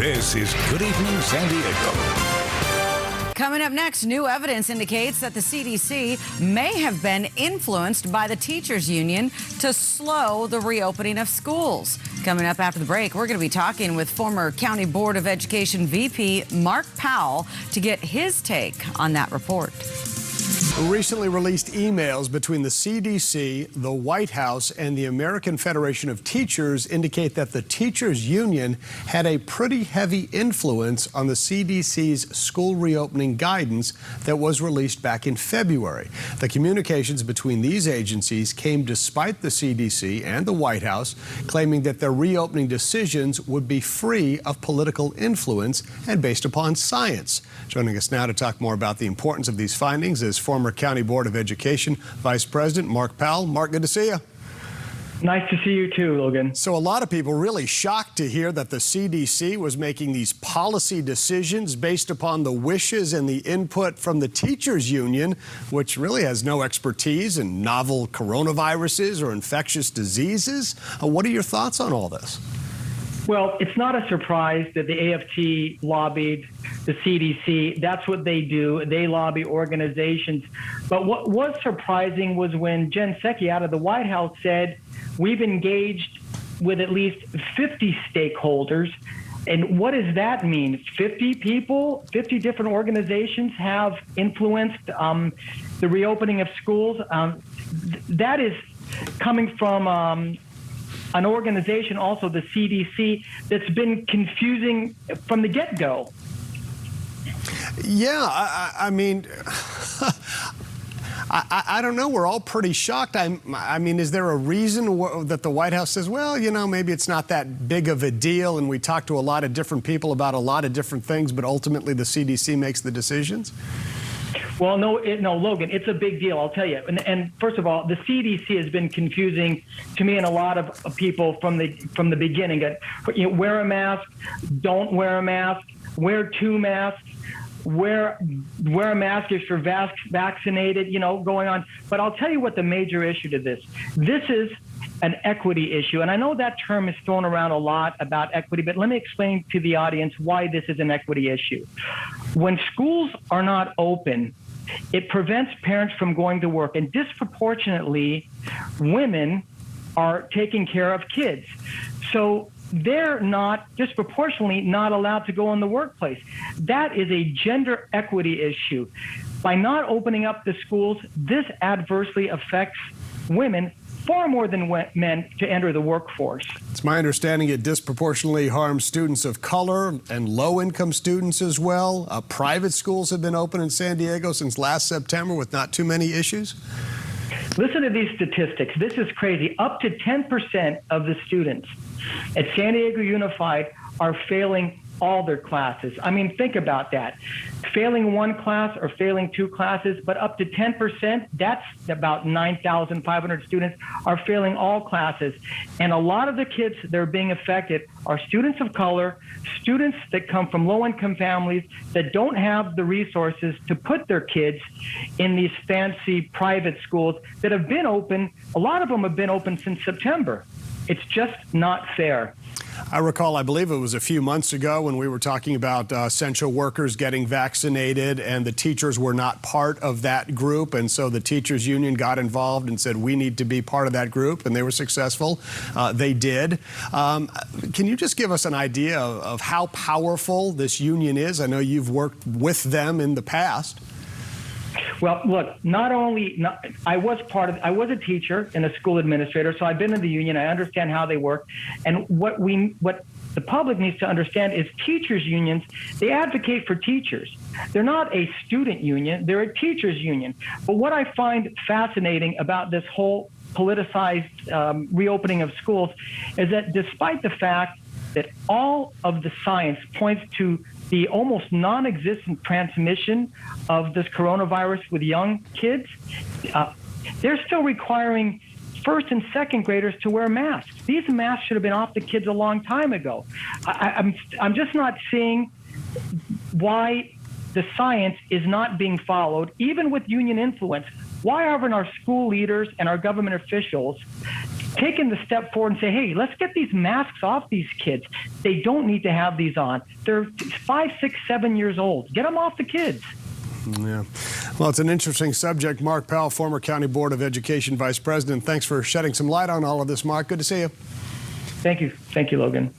This is Good Evening San Diego. Coming up next, new evidence indicates that the CDC may have been influenced by the teachers union to slow the reopening of schools. Coming up after the break, we're going to be talking with former County Board of Education VP Mark Powell to get his take on that report. Recently released emails between the CDC, the White House, and the American Federation of Teachers indicate that the teachers union had a pretty heavy influence on the CDC's school reopening guidance that was released back in February. The communications between these agencies came despite the CDC and the White House claiming that their reopening decisions would be free of political influence and based upon science. Joining us now to talk more about the importance of these findings is former County Board of Education Vice President Mark Powell. Mark, good to see you. Nice to see you too, Logan. So a lot of people really shocked to hear that the CDC was making these policy decisions based upon the wishes and the input from the teachers union, which really has no expertise in novel coronaviruses or infectious diseases. What are your thoughts on all this? Well, it's not a surprise that the AFT lobbied the CDC. That's what they do. They lobby organizations. But what was surprising was when Jen Psaki out of the White House said, we've engaged with at least 50 stakeholders. And what does that mean? 50 people, 50 different organizations have influenced the reopening of schools. That is coming from an organization, also the CDC, that's been confusing from the get-go. Yeah, I mean, I don't know. We're all pretty shocked. I mean, is there a reason that the White House says, well, you know, maybe it's not that big of a deal, and we talk to a lot of different people about a lot of different things, but ultimately the CDC makes the decisions? Well, no, Logan, it's a big deal, I'll tell you. And first of all, the CDC has been confusing to me and a lot of people from the beginning. You know, wear a mask, don't wear a mask, wear two masks, wear a mask if you're vaccinated, you know, going on. But I'll tell you what the major issue to this. This is an equity issue. And I know that term is thrown around a lot about equity, but let me explain to the audience why this is an equity issue. When schools are not open, it prevents parents from going to work, and disproportionately, women are taking care of kids. So they're not disproportionately not allowed to go in the workplace. That is a gender equity issue. By not opening up the schools, this adversely affects women far more than men to enter the workforce. It's my understanding it disproportionately harms students of color and low-income students as well. Private schools have been open in San Diego since last September with not too many issues. Listen to these statistics. This is crazy. Up to 10% of the students at San Diego Unified are failing all their classes. I mean, think about that. Failing one class or failing two classes, but up to 10%, that's about 9,500 students are failing all classes. And a lot of the kids that are being affected are students of color, students that come from low-income families that don't have the resources to put their kids in these fancy private schools that have been open. A lot of them have been open since September. It's just not fair. I recall, I believe it was a few months ago when we were talking about essential workers getting vaccinated, and the teachers were not part of that group. And so the teachers union got involved and said, we need to be part of that group. And they were successful. They did. Can you just give us an idea of how powerful this union is? I know you've worked with them in the past. Well, look, I was a teacher and a school administrator, so I've been in the union. I understand how they work. And what the public needs to understand is teachers unions, they advocate for teachers. They're not a student union, they're a teachers union. But what I find fascinating about this whole politicized reopening of schools is that despite the fact that all of the science points to the almost non-existent transmission of this coronavirus with young kids, they're still requiring first and second graders to wear masks. These masks should have been off the kids a long time ago. I'm just not seeing why the science is not being followed, even with union influence. Why aren't our school leaders and our government officials taken the step forward and say, hey, let's get these masks off these kids. They don't need to have these on. They're 5, 6, 7 years old. Get them off the kids. Yeah. Well, it's an interesting subject. Mark Powell, former County Board of Education Vice President. Thanks for shedding some light on all of this, Mark. Good to see you. Thank you. Thank you, Logan.